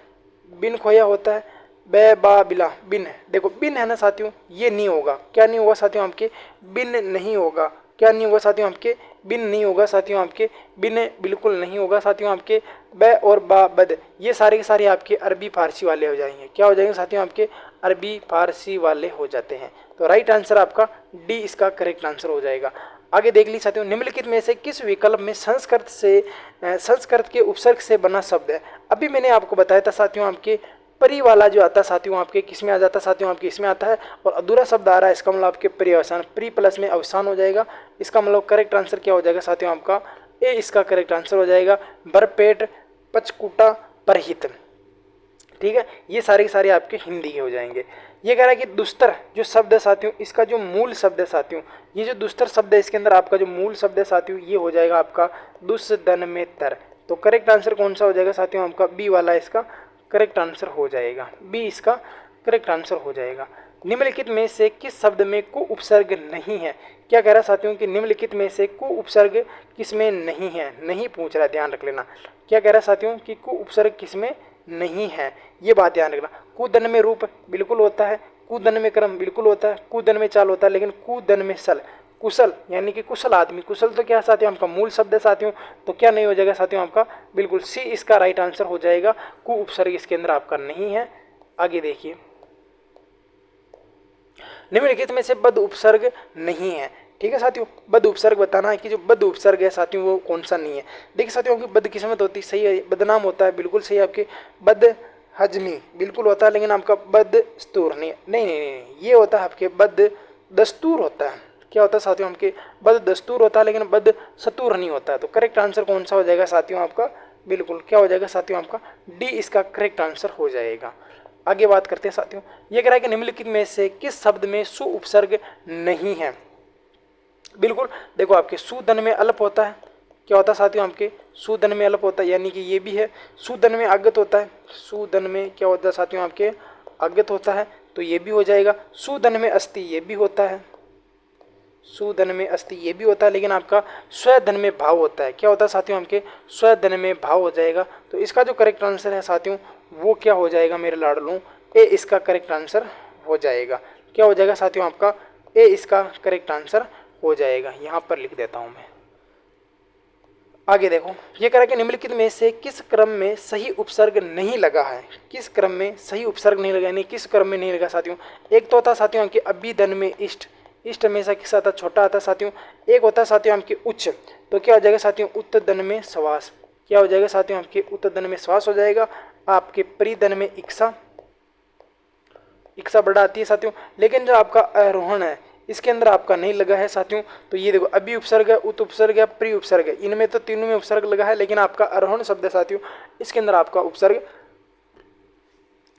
बिन खोया होता है, बे बा बिला बिन। देखो बिन है ना साथियों, ये नहीं होगा। क्या नहीं होगा साथियों, आपके बिन नहीं होगा। क्या नहीं होगा साथियों, आपके बिन नहीं होगा साथियों, आपके बिन बिल्कुल नहीं होगा साथियों। आपके ब और बा बद, ये सारे के सारे आपके अरबी फारसी वाले हो जाएंगे। क्या हो जाएंगे साथियों, आपके अरबी फारसी वाले हो जाते हैं। तो राइट आंसर आपका डी इसका करेक्ट आंसर हो जाएगा। आगे देख लीजिए साथियों, निम्नलिखित में से किस विकल्प में संस्कृत के उपसर्ग से बना शब्द है। अभी मैंने आपको बताया था साथियों, आपके परी वाला जो आता है साथियों, आपके किस में आ जाता है साथियों, आपके इसमें आता है, और अधूरा शब्द आ रहा है, इसका मतलब आपके पर्यवसान, प्री प्लस में अवसान हो जाएगा। इसका मतलब करेक्ट आंसर क्या हो जाएगा साथियों, आपका ए इसका करेक्ट आंसर हो जाएगा, भरपेट, पचकूटा, परहित। ठीक है, ये सारे के सारे आपके हिंदी के हो जाएंगे। ये कह रहा है कि दुस्तर जो शब्द है साथियों, इसका जो मूल शब्द है साथियों, ये जो दुस्तर शब्द है इसके अंदर आपका जो मूल शब्द है साथियों, ये हो जाएगा आपका दुस्दन में तर। तो करेक्ट आंसर कौन सा हो जाएगा साथियों, आपका बी वाला इसका करेक्ट आंसर हो जाएगा। बी इसका करेक्ट आंसर हो जाएगा। निम्नलिखित में से किस शब्द में कु उपसर्ग नहीं है। क्या कह रहा है साथियों कि निम्नलिखित में से कु उपसर्ग किसमें नहीं है, नहीं पूछ रहा, ध्यान रख लेना। क्या कह रहा है साथियों कि कु उपसर्ग किसमें नहीं है, ये बात ध्यान रखना। कुदन में रूप बिल्कुल होता है, कुदन में क्रम बिल्कुल होता है, कुदन में चाल होता है, लेकिन कुदन में सल, कुशल यानी कि कुशल आदमी, कुशल तो क्या है साथियों आपका मूल शब्द है साथियों, तो क्या नहीं हो जाएगा साथियों आपका बिल्कुल सी इसका राइट आंसर हो जाएगा। कु उपसर्ग इसके अंदर आपका नहीं है। आगे देखिए, निम्नलिखित में से बद उपसर्ग नहीं है। ठीक है साथियों, बद उपसर्ग बताना है कि जो बद उपसर्ग है साथियों वो कौन सा नहीं है। देखिए साथियों आपकी बद किस्मत होती है, सही है, बदनाम होता है, बिल्कुल सही है। आपके बद हजमी बिल्कुल होता है, लेकिन आपका बद स्तूर नहीं, नहीं नहीं नहीं, ये होता है आपके बद दस्तूर होता है। क्या होता है साथियों आपके बद दस्तूर होता है, लेकिन बद सतूर नहीं होता है। तो करेक्ट आंसर कौन सा हो जाएगा साथियों आपका बिल्कुल क्या हो जाएगा साथियों आपका डी इसका करेक्ट आंसर हो जाएगा। आगे बात करते हैं साथियों, ये कह रहा है कि निम्नलिखित में से किस शब्द में सु उपसर्ग नहीं है। बिल्कुल देखो आपके सुदन में अल्प होता है, क्या होता है साथियों आपके सुदन में अल्प होता है, यानी कि ये भी है। सुदन में अगत होता है, सुदन में क्या होता है साथियों आपके अगत होता है, तो ये भी हो जाएगा। सुदन में अस्थि ये भी होता है, सुधन में अस्थि ये भी होता है, लेकिन आपका स्वधन में भाव होता है। क्या होता है साथियों आपके स्वधन में भाव हो जाएगा। तो इसका जो करेक्ट आंसर है साथियों वो क्या हो जाएगा मेरे लाडलों, ए इसका करेक्ट आंसर हो जाएगा। क्या हो जाएगा साथियों आपका ए इसका करेक्ट आंसर हो जाएगा। यहाँ पर लिख देता हूँ मैं। आगे देखो, ये कह रहा है कि निम्नलिखित में से किस क्रम में सही उपसर्ग नहीं लगा है। किस क्रम में सही उपसर्ग नहीं लगा, यानी किस क्रम में नहीं लगा साथियों। एक तो होता है साथियों आपके अभिधन में इष्ट, इष्ट हमेशा किस आता छोटा आता है साथियों। एक होता है साथियों आपके उच्च, तो क्या हो जाएगा साथियों उत्तरधन में श्वास। क्या हो जाएगा साथियों आपके उत्तरधन में श्वास हो जाएगा। आपके परिधन में इक्सा, इक्सा बड़ा आती है साथियों, लेकिन जो आपका आरोहण है इसके अंदर आपका नहीं लगा है साथियों। तो ये देखो अभी उपसर्ग है, उत उपसर्ग है, प्री उपसर्ग है, इनमें तो तीनों में उपसर्ग लगा है, लेकिन आपका आरोहण शब्द है साथियों इसके अंदर आपका उपसर्ग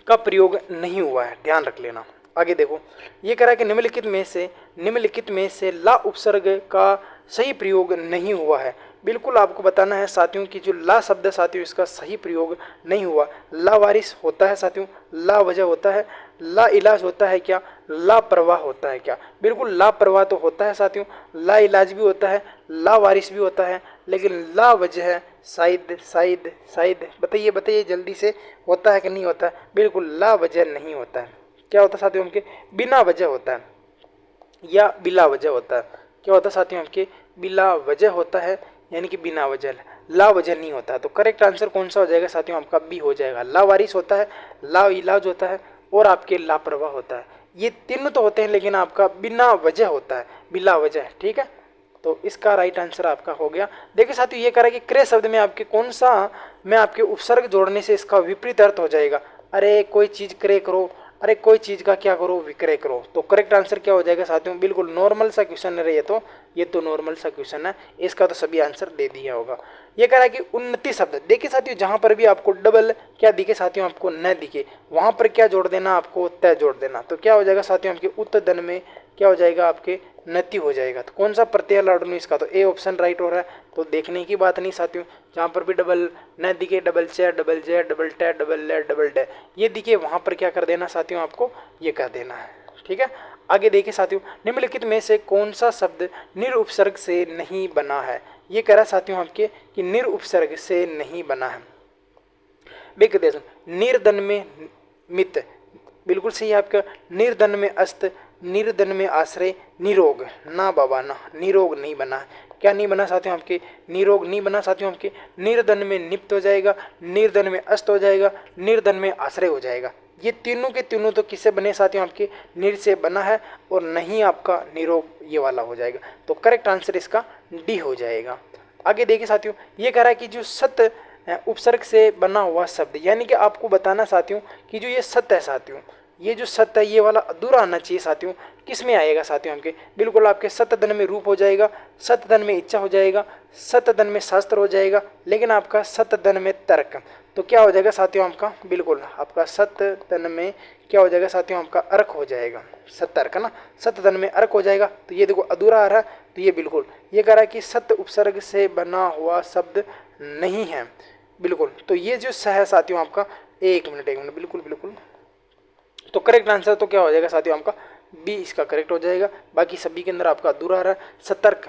का प्रयोग नहीं हुआ है, ध्यान रख लेना। आगे देखो, ये कह रहा है कि निम्नलिखित में से ला उपसर्ग का सही प्रयोग नहीं हुआ है। बिल्कुल आपको बताना है साथियों कि जो ला शब्द है साथियों इसका सही प्रयोग नहीं हुआ। ला वारिस होता है साथियों, ला वजह होता है, ला इलाज होता है क्या, ला प्रवाह होता है क्या। बिल्कुल ला प्रवाह तो होता है साथियों, ला इलाज भी होता है, ला वारिस भी होता है, लेकिन ला वजह शायद शायद शायद बताइए बताइए जल्दी से होता है कि नहीं होता है। बिल्कुल ला वजह नहीं होता है। क्या होता है साथियों उनके बिना वजह होता है या बिला वजह होता है। क्या होता है साथियों आपके बिला वजह होता है, यानी कि बिना वजह, ला वजह नहीं होता। तो करेक्ट आंसर कौन सा हो जाएगा साथियों आपका बी हो जाएगा। ला वारिस होता है, ला इलाज होता है और आपके लापरवाह होता है। ये तीनों तो होते हैं, लेकिन आपका बिना वजह होता है, बिला वजह। ठीक है, तो इसका राइट आंसर आपका हो गया। देखिए साथियों ये कह रहा है कि क्रे शब्द में आपके कौन सा में आपके उपसर्ग जोड़ने से इसका विपरीत अर्थ हो जाएगा। अरे कोई चीज क्रे करो, अरे कोई चीज का क्या करो विक्रय करो। तो करेक्ट आंसर क्या हो जाएगा साथियों, बिल्कुल नॉर्मल सा क्वेश्चन है ये तो नॉर्मल सा क्वेश्चन है, इसका तो सभी आंसर दे दिया होगा। ये कह रहा है कि उन्नति शब्द, देखिए साथियों जहां पर भी आपको डबल क्या दिखे साथियों आपको न दिखे, वहां पर क्या जोड़ देना आपको तय जोड़ देना। तो क्या हो जाएगा साथियों आपके उत्तरधन में क्या हो जाएगा आपके नति हो जाएगा। तो कौन सा प्रत्यय लाडनू इसका, तो ए ऑप्शन राइट हो रहा है। तो देखने की बात नहीं साथियों, जहाँ पर भी डबल न दिखे, डबल चेयर, डबल जे, डबल टे, डबल ले, डबल डे ये दिखे, वहाँ पर क्या कर देना साथियों आपको ये कर देना है। ठीक है, आगे देखिए साथियों निम्नलिखित में से कौन सा शब्द निरुपसर्ग से नहीं बना है। ये कह रहा है साथियों आपके कि निरुपसर्ग से नहीं बना है। देख निर्धन में मित बिल्कुल सही है आपका, निर्धन में अस्त, निर्धन में आश्रय, निरोग ना बाबा ना, निरोग नहीं बना है। क्या नहीं बना साथियों आपके, निरोग नहीं बना साथियों आपके। निर्धन में निप्त हो जाएगा, निर्धन में अस्त हो जाएगा, निर्धन में आश्रय हो जाएगा। ये तीनों के तीनों तो किससे बने साथियों आपके निर से बना है, और नहीं आपका निरोग ये वाला हो जाएगा। तो करेक्ट आंसर इसका डी हो जाएगा। आगे देखिए साथियों ये कह रहा है कि जो सत उपसर्ग से बना हुआ शब्द, यानी कि आपको बताना साथियों कि जो ये सत्य है साथियों, ये जो सत्य है ये वाला अधूरा आना चाहिए साथियों। किस में आएगा साथियों आपके, बिल्कुल आपके सतधन में रूप हो जाएगा, सतधन में इच्छा हो जाएगा, सतधन में शास्त्र हो जाएगा, लेकिन आपका सतधन में तर्क। तो क्या हो जाएगा साथियों आपका, बिल्कुल आपका सतधन में क्या हो जाएगा साथियों आपका अर्क हो जाएगा, सतर्क ना, सतधन में अर्क हो जाएगा। तो ये देखो अधूरा आ रहा है, तो ये बिल्कुल ये कह रहा है कि सत्य उपसर्ग से बना हुआ शब्द नहीं है बिल्कुल। तो ये जो स है साथियों आपका, एक मिनट बिल्कुल बिल्कुल तो करेक्ट आंसर तो क्या हो जाएगा साथियों आपका बी इसका करेक्ट हो जाएगा। बाकी सभी के अंदर आपका अधूरा आ रहा है। सतर्क,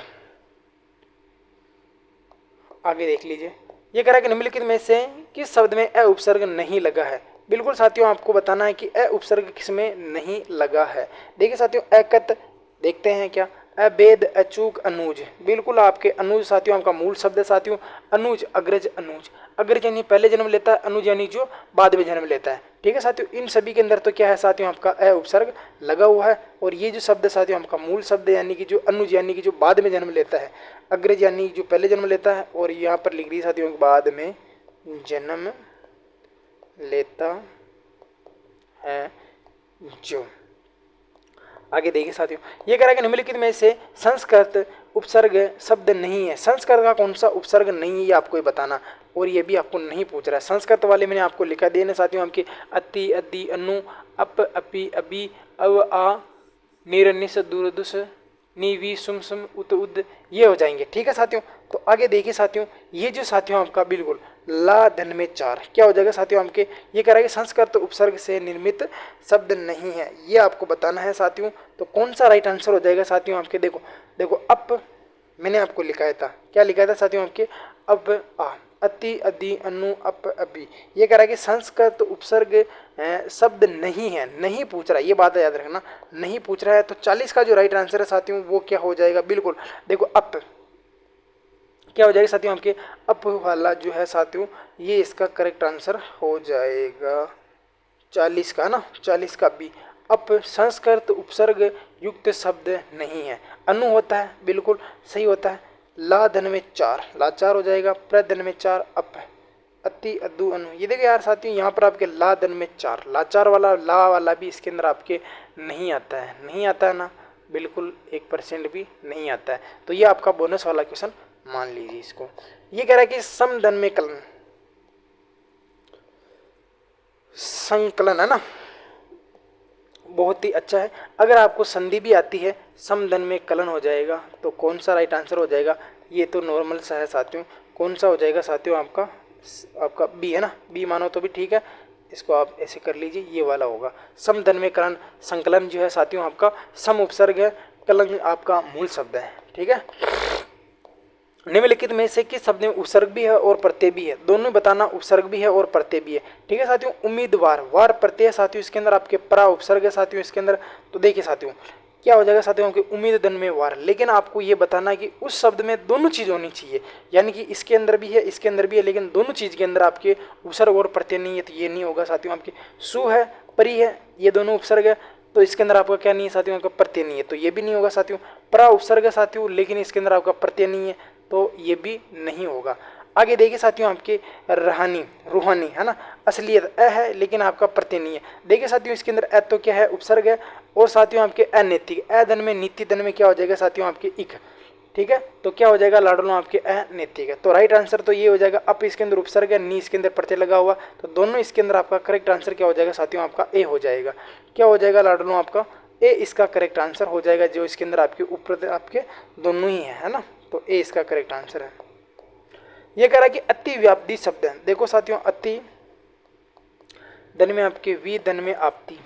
आगे देख लीजिए, ये कह रहा है कि निम्नलिखित में से किस शब्द में अ उपसर्ग नहीं लगा है। बिल्कुल साथियों आपको बताना है कि अ उपसर्ग किसमें नहीं लगा है। देखिए साथियों अकत देखते हैं क्या, अभेद, अचूक, अनुज। बिल्कुल आपके अनुज साथियों आपका मूल शब्द है साथियों। अनुज, अग्रज, अनुज। अग्रज यानी पहले जन्म लेता है, अनुज यानी जो बाद में जन्म लेता है। ठीक है साथियों, इन सभी के अंदर तो क्या है साथियों आपका अ उपसर्ग लगा हुआ है। और ये जो शब्द साथियों आपका मूल शब्द यानी कि जो अनुज यानी कि जो बाद में जन्म लेता है, अग्रज यानी जो पहले जन्म लेता है, और यहाँ पर लिख दी साथियों बाद में जन्म लेता है जो। आगे देखिए साथियों, ये कह रहा है कि निम्नलिखित में से संस्कृत उपसर्ग शब्द नहीं है। संस्कृत का कौन सा उपसर्ग नहीं है ये आपको ही बताना, और ये भी आपको नहीं पूछ रहा है। संस्कृत वाले मैंने आपको लिखा दिए ना साथियों आपके अति, अति, अनु, अप, अपि, अभी, अव, आ, निर, निस, दूर, दुस, नी, वी, सुम, सुम, उत, उद, ये हो जाएंगे। ठीक है साथियों, तो आगे देखिए साथियों, ये जो साथियों आपका बिल्कुल ला धन में चार क्या हो जाएगा साथियों आपके, ये कह रहा है कि संस्कृत उपसर्ग से निर्मित शब्द नहीं है, ये आपको बताना है साथियों। तो कौन सा राइट आंसर हो जाएगा साथियों आपके, देखो देखो अप मैंने आपको लिखाया था, क्या लिखाया था साथियों आपके, अब, आ, अति, अधि, अनु, अप, अभी। ये कह रहा है कि संस्कृत उपसर्ग शब्द नहीं है, नहीं पूछ रहा है, ये बात याद रखना, नहीं पूछ रहा है। तो 40 का जो राइट आंसर है साथियों वो क्या हो जाएगा, बिल्कुल देखो अप क्या हो जाएगा साथियों आपके, अप वाला जो है साथियों ये इसका करेक्ट आंसर हो जाएगा 40 का ना, 40 का बी। अप संस्कृत उपसर्ग युक्त शब्द नहीं है। अनु होता है, बिल्कुल सही होता है। ला धन में चार, लाचार हो जाएगा। प्रधन में चार, अप, अति, अदु, अनु। ये देखिए यार साथियों यहाँ पर आपके ला धन में चार, लाचार वाला ला वाला भी इसके अंदर आपके नहीं आता है, नहीं आता है ना, बिल्कुल 1% भी नहीं आता है। तो ये आपका बोनस वाला क्वेश्चन मान लीजिए इसको। ये कह रहा है कि समधन में कलन, संकलन है ना, बहुत ही अच्छा है। अगर आपको संधि भी आती है समधन में कलन हो जाएगा, तो कौन सा राइट आंसर हो जाएगा, ये तो नॉर्मल सा है साथियों। कौन सा हो जाएगा साथियों आपका, आपका बी है ना, बी मानो तो भी ठीक है, इसको आप ऐसे कर लीजिए, ये वाला होगा समधन में कलन। संकलन जो है साथियों आपका सम उपसर्ग है, कलन आपका मूल शब्द है। ठीक है, निम्नलिखित में से किस शब्द में उपसर्ग भी है और प्रत्यय भी है, दोनों बताना, उपसर्ग भी है और प्रत्यय भी है। ठीक है साथियों, उम्मीदवार, वार प्रत्यय साथियों इसके अंदर आपके परा उपसर्ग है साथियों इसके अंदर। तो देखिए साथियों क्या हो जाएगा साथियों आपके उम्मीद धन में वार, लेकिन आपको ये बताना है कि उस शब्द में दोनों चीज होनी चाहिए, यानी कि इसके अंदर भी है इसके अंदर भी है, लेकिन दोनों चीज के अंदर आपके उपसर्ग और प्रत्यय नहीं है, तो ये नहीं होगा साथियों। आपके सु है, परी है, ये दोनों उपसर्ग है, तो इसके अंदर आपका क्या नहीं है साथियों, आपका प्रत्यय नहीं है, तो ये भी नहीं होगा साथियों। परा उपसर्ग है साथियों, लेकिन इसके अंदर आपका प्रत्यय नहीं है, तो ये भी नहीं होगा। आगे देखिए साथियों आपके रहानी, रूहानी है ना, असलियत अ है, लेकिन आपका प्रत्यय नहीं है। देखिए साथियों इसके अंदर अ तो क्या है, उपसर्ग है, और साथियों आपके अनैतिक, अ धन में नीति धन में क्या हो जाएगा साथियों आपके इक। ठीक है, तो क्या हो जाएगा लाडलो आपके अनैतिक है। तो राइट आंसर तो ये हो जाएगा, अप इसके अंदर उपसर्ग है, नी इसके अंदर प्रत्यय लगा हुआ, तो दोनों इसके अंदर आपका करेक्ट आंसर क्या हो जाएगा साथियों, आपका ए हो जाएगा। क्या हो जाएगा लाडलो आपका ए इसका करेक्ट आंसर हो जाएगा, जो इसके अंदर आपके ऊपर आपके दोनों ही है ना, तो ए इसका करेक्ट आंसर है। ये कह रहा है कि अति व्याप्ति शब्द है, देखो साथियों अति धन में आपके वी धन में आपती,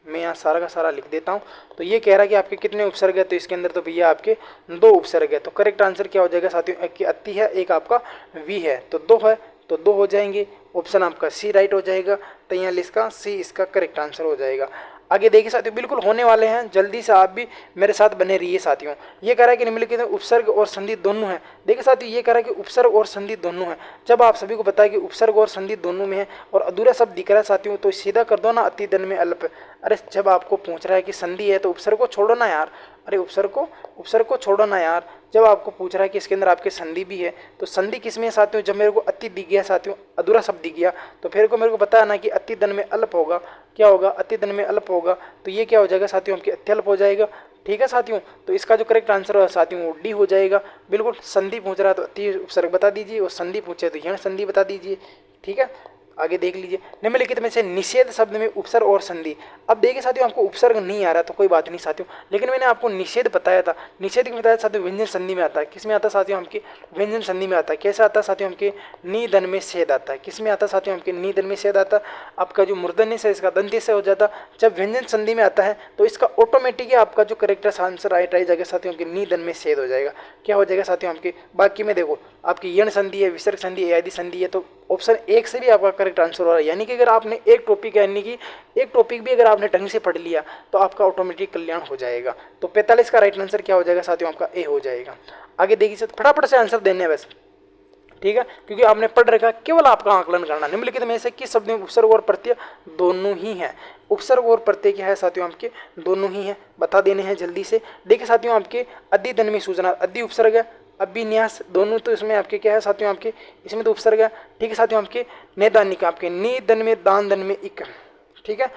मैं यहाँ सारा का सारा लिख देता हूँ। तो ये कह रहा है कि आपके कितने उपसर्ग है, तो इसके अंदर तो भैया आपके 2 उपसर्ग है, तो करेक्ट आंसर क्या हो जाएगा साथियों, एक अति है एक आपका वी है, तो 2 है तो 2 हो जाएंगे। ऑप्शन आपका सी राइट हो जाएगा, तो यहाँ इसका सी इसका करेक्ट आंसर हो जाएगा। आगे देखिए साथियों बिल्कुल होने वाले हैं, जल्दी से आप भी मेरे साथ बने रहिए साथियों। ये कह रहा है कि निम्नलिखित में उपसर्ग और संधि दोनों है। देखिए साथियों ये कह रहा है कि उपसर्ग और संधि दोनों है। जब आप सभी को पता है कि उपसर्ग और संधि दोनों में है और अधूरा शब्द दिख रहा है साथियों, तो सीधा कर दो ना अति धन में अल्प। अरे जब आपको पूछ रहा है कि संधि है तो उपसर्ग को छोड़ो ना यार, अरे उपसर्ग को छोड़ो ना यार। जब आपको पूछ रहा है कि इसके अंदर आपके संधि भी है, तो संधि किसमें है साथियों, जब मेरे को अति दिख गया साथियों, अधूरा शब्द दिख गया, तो फिर को मेरे को बताया ना कि अति धन में अल्प होगा, क्या होगा अति धन में अल्प होगा, तो ये क्या हो जाएगा साथियों आपके अत्यल्प हो जाएगा। ठीक है साथियों, तो इसका जो करेक्ट आंसर है साथियों वो डी हो जाएगा। बिल्कुल संधि पूछ रहा है तो अति उपसर्ग बता दीजिए, और संधि पूछे तो यण संधि बता दीजिए। ठीक है, आगे देख लीजिए, निम्नलिखित में से निषेध शब्द में उपसर्ग और संधि। अब देखिए साथियों, आपको उपसर्ग नहीं आ रहा तो कोई बात नहीं साथियों, लेकिन मैंने आपको निषेध बताया था। निषेध बताया साथियों व्यंजन संधि में आता है। किस में आता है साथियों? आपके व्यंजन संधि में आता है। कैसे आता है साथियों? आपके निधन में छेद आता है। किस में आता है साथियों? आपके निधन में छेद आता है। आपका जो मूर्धन्य से इसका दंत्य से हो जाता है। जब व्यंजन संधि में आता है तो इसका ऑटोमेटिक आपका जो करेक्ट आंसर राइट आ जाएगा साथियों, आपके निधन में छेद हो जाएगा। क्या हो जाएगा साथियों? आपके बाकी में देखो, आपकी यण संधि है, विसर्ग संधि है, आदि संधि है, तो ऑप्शन 1 से भी आपका करेक्ट आंसर हो रहा है। यानी कि अगर आपने एक टॉपिक भी अगर आपने ढंग से पढ़ लिया तो आपका ऑटोमेटिक कल्याण हो जाएगा। तो 45 का राइट आंसर क्या हो जाएगा साथियों? आपका ए हो जाएगा। आगे देखिए, फटाफट से आंसर देने हैं बस, ठीक है, क्योंकि आपने पढ़ रखा, केवल आपका आकलन करना। निम्नलिखित में से किस शब्द में उपसर्ग और प्रत्यय दोनों ही है? उपसर्ग और प्रत्यय क्या है साथियों? आपके दोनों ही है, बता देने हैं जल्दी से। देखिए साथियों, आपके अद्धि धन में सूचना, अद्धि उपसर्ग है, अभिन्यास दोनों तो इसमें आपके क्या है साथियों? आपके इसमें तो उपसर्ग है, ठीक है साथियों। आपके नैदानिक, आपके निधन में दान धन में इक, ठीक है,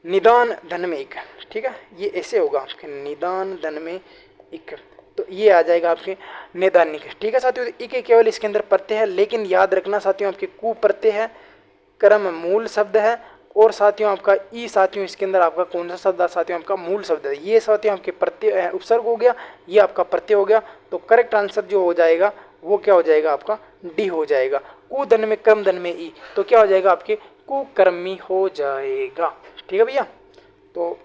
निदान धन में इक, ठीक है, ये ऐसे होगा आपके निदान धन में इक, तो ये आ जाएगा आपके नैदानिक, ठीक है साथियों। इक केवल इसके अंदर प्रत्यय है, लेकिन याद रखना साथियों, आपके कु प्रत्यय है, क्रम मूल शब्द है, और साथियों आपका ई साथियों इसके अंदर आपका कौन सा शब्द है साथियों? आपका मूल शब्द है। ये साथियों आपके प्रत्यय उपसर्ग हो गया, ये आपका प्रत्यय हो गया। तो करेक्ट आंसर जो हो जाएगा वो क्या हो जाएगा? आपका डी हो जाएगा। कु धन में क्रम धन में ई, तो क्या हो जाएगा? आपके कुकर्मी हो जाएगा, ठीक है भैया। तो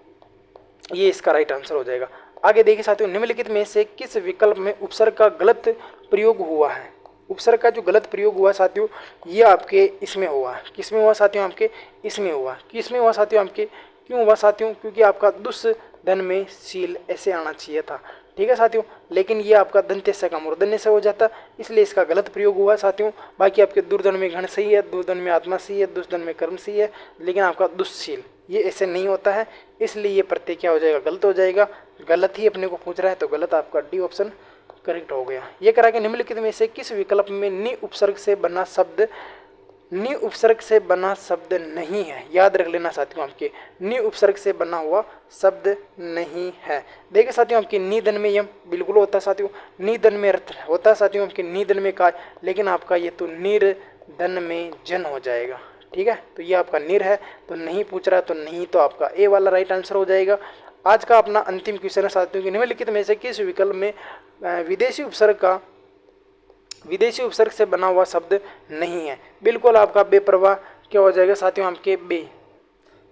ये इसका राइट आंसर हो जाएगा। आगे देखिए साथियों, निम्नलिखित में से किस विकल्प में उपसर्ग का गलत प्रयोग हुआ है? उपसर्ग का जो गलत प्रयोग हुआ साथियों, ये आपके इसमें हुआ है। किस में हुआ साथियों? आपके इसमें हुआ। किस में हुआ साथियों? आपके क्यों हुआ साथियों? क्योंकि आपका दुस धन में शील ऐसे आना चाहिए था, ठीक है साथियों, लेकिन ये आपका दंत्य से का मूर्धन्य से हो जाता, इसलिए इसका गलत प्रयोग हुआ साथियों। बाकी आपके दुर्धन में घन सही है, दुर्धन में आत्मा सही है, दुष्धन में कर्म सही है, लेकिन आपका दुष्शील ये ऐसे नहीं होता है, इसलिए ये प्रत्यय क्या हो जाएगा? गलत हो जाएगा। गलत ही अपने को पूछ रहा है, तो गलत आपका डी ऑप्शन करेक्ट हो गया। ये करा के निम्नलिखित में से किस विकल्प में नि उपसर्ग से बना शब्द नि उपसर्ग से बना शब्द नहीं है? याद रख लेना साथियों, आपके नि उपसर्ग से बना हुआ शब्द नहीं है। देखिए साथियों, आपके निधन में यम बिल्कुल होता है साथियों, निधन में अर्थ होता है साथियों, आपके निधन में काय, लेकिन आपका ये तो निर्धन में जन हो जाएगा, ठीक है। तो ये आपका निर है, तो नहीं पूछ रहा, तो नहीं, तो आपका ए वाला राइट आंसर हो जाएगा। आज का अपना अंतिम क्वेश्चन है साथियों कि निम्नलिखित में से किस विकल्प में विदेशी उपसर्ग से बना हुआ शब्द नहीं है? बिल्कुल आपका बेपरवाह क्या हो जाएगा साथियों? आपके बे,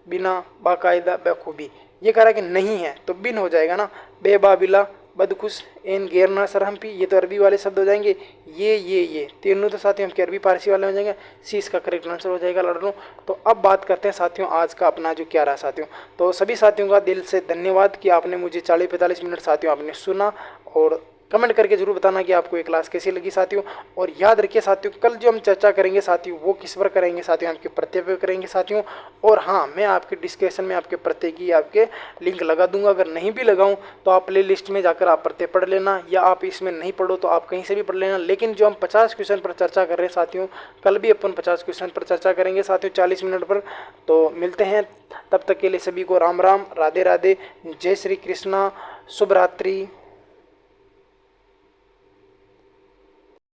बिना, बाकायदा, बखूबी, ये कह रहा है कि नहीं है, तो बिन हो जाएगा ना। बेबाबिला, बदखुश, एन गेरना सरहम्पी, ये तो अरबी वाले शब्द हो जाएंगे। ये तीनों तो साथियों हमके अरबी पारसी वाले हो जाएंगे। सी इसका करेक्ट आंसर हो जाएगा लड़नों। तो अब बात करते हैं साथियों आज का अपना जो क्या रहा साथियों। तो सभी साथियों का दिल से धन्यवाद कि आपने मुझे 40-45 मिनट साथियों आपने सुना, और कमेंट करके जरूर बताना कि आपको ये क्लास कैसी लगी साथियों। और याद रखिए साथियों, कल जो हम चर्चा करेंगे साथियों वो किस पर करेंगे साथियों? आपके प्रत्यय पे करेंगे साथियों। और हाँ, मैं आपके डिस्क्रिप्शन में आपके प्रत्यय की आपके लिंक लगा दूंगा। अगर नहीं भी लगाऊं तो आप प्ले लिस्ट में जाकर आप प्रत्यय पढ़ लेना, या आप इसमें नहीं पढ़ो तो आप कहीं से भी पढ़ लेना। लेकिन जो हम 50 क्वेश्चन पर चर्चा कर रहे हैं साथियों, कल भी अपन 50 क्वेश्चन पर चर्चा करेंगे साथियों 40 मिनट पर। तो मिलते हैं, तब तक के लिए सभी को राम राम, राधे राधे, जय श्री कृष्णा, शुभ रात्रि।